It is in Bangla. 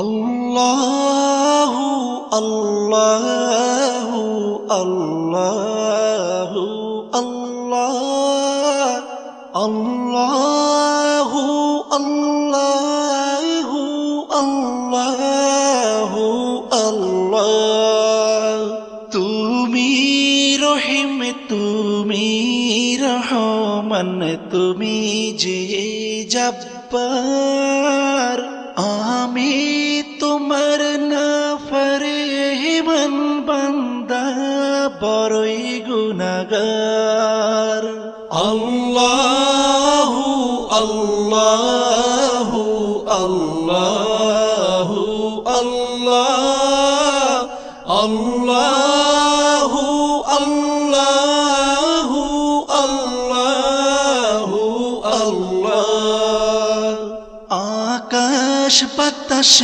আল্লাহু আল্লাহু আল্লাহু আল্লাহ আল্লাহু আল্লাহু আল্লাহু আল্লাহ। তুমি রহিম তুমি রহমান তুমি যে জব্বার, আমি তোমার নাফরমান বান্দা বড়ই গুনাহগার। আল্লাহু আল্লাহু আল্লাহু আল্লাহ আল্লাহু আল্লাহু আল্লাহু আল্লাহ। আকাশ বাতাস